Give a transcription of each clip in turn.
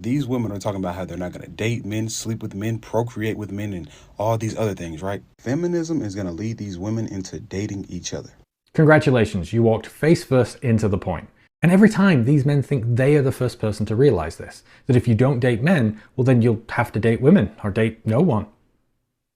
These women are talking about how they're not going to date men, sleep with men, procreate with men, and all these other things, right? Feminism is going to lead these women into dating each other. Congratulations, you walked face first into the point. And every time these men think they are the first person to realize this, that if you don't date men, well then you'll have to date women or date no one.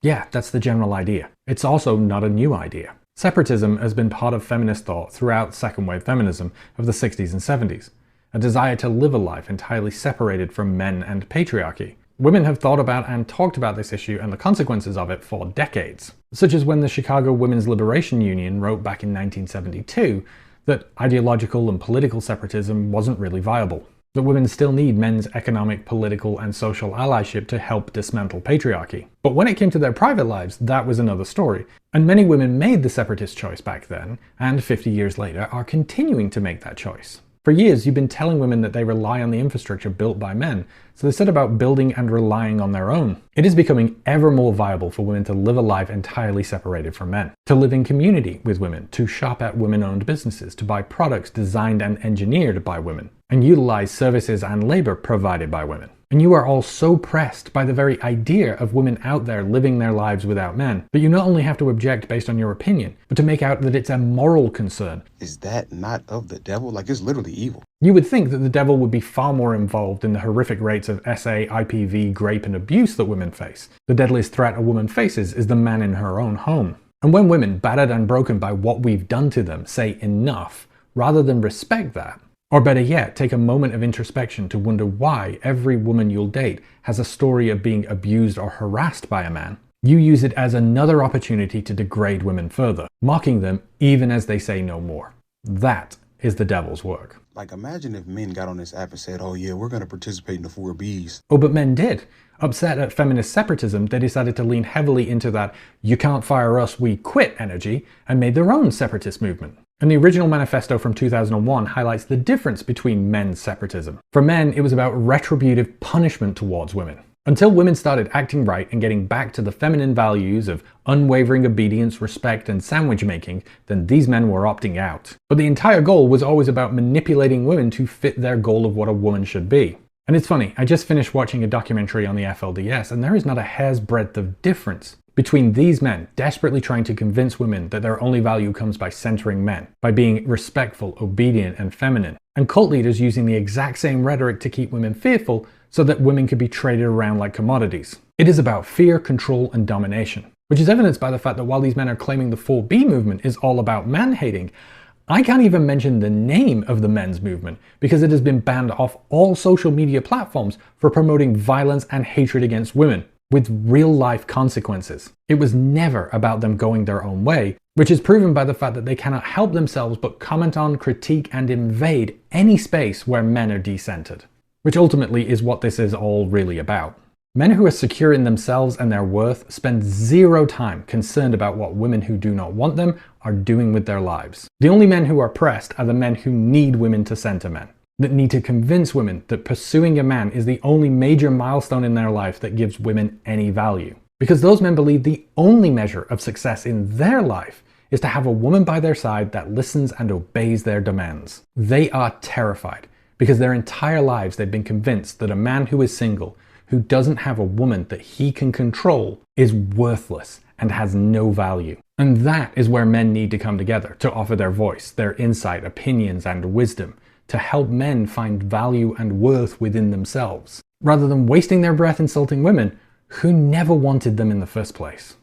Yeah, that's the general idea. It's also not a new idea. Separatism has been part of feminist thought throughout second wave feminism of the 60s and 70s, a desire to live a life entirely separated from men and patriarchy. Women have thought about and talked about this issue and the consequences of it for decades, such as when the Chicago Women's Liberation Union wrote back in 1972 that ideological and political separatism wasn't really viable, that women still need men's economic, political, and social allyship to help dismantle patriarchy. But when it came to their private lives, that was another story, and many women made the separatist choice back then, and 50 years later are continuing to make that choice. For years, you've been telling women that they rely on the infrastructure built by men, so they set about building and relying on their own. It is becoming ever more viable for women to live a life entirely separated from men, to live in community with women, to shop at women-owned businesses, to buy products designed and engineered by women, and utilize services and labor provided by women. And you are all so pressed by the very idea of women out there living their lives without men that you not only have to object based on your opinion, but to make out that it's a moral concern. Is that not of the devil? Like, it's literally evil. You would think that the devil would be far more involved in the horrific rates of SA, IPV, rape and abuse that women face. The deadliest threat a woman faces is the man in her own home. And when women, battered and broken by what we've done to them, say enough, rather than respect that, or better yet, take a moment of introspection to wonder why every woman you'll date has a story of being abused or harassed by a man, you use it as another opportunity to degrade women further, mocking them even as they say no more. That is the devil's work. Like, imagine if men got on this app and said, oh yeah, we're going to participate in the 4Bs. Oh, but men did. Upset at feminist separatism, they decided to lean heavily into that "you can't fire us, we quit" energy and made their own separatist movement. And the original manifesto from 2001 highlights the difference between men's separatism. For men, it was about retributive punishment towards women. Until women started acting right and getting back to the feminine values of unwavering obedience, respect, and sandwich making, then these men were opting out. But the entire goal was always about manipulating women to fit their goal of what a woman should be. And it's funny, I just finished watching a documentary on the FLDS, and there is not a hair's breadth of difference between these men desperately trying to convince women that their only value comes by centering men, by being respectful, obedient, and feminine, and cult leaders using the exact same rhetoric to keep women fearful so that women could be traded around like commodities. It is about fear, control, and domination, which is evidenced by the fact that while these men are claiming the 4B movement is all about man-hating, I can't even mention the name of the men's movement because it has been banned off all social media platforms for promoting violence and hatred against women, with real-life consequences. It was never about them going their own way, which is proven by the fact that they cannot help themselves but comment on, critique, and invade any space where men are decentered, which ultimately is what this is all really about. Men who are secure in themselves and their worth spend zero time concerned about what women who do not want them are doing with their lives. The only men who are pressed are the men who need women to center men, that need to convince women that pursuing a man is the only major milestone in their life that gives women any value. Because those men believe the only measure of success in their life is to have a woman by their side that listens and obeys their demands. They are terrified because their entire lives they've been convinced that a man who is single, who doesn't have a woman that he can control, is worthless and has no value. And that is where men need to come together to offer their voice, their insight, opinions, and wisdom, to help men find value and worth within themselves, rather than wasting their breath insulting women who never wanted them in the first place.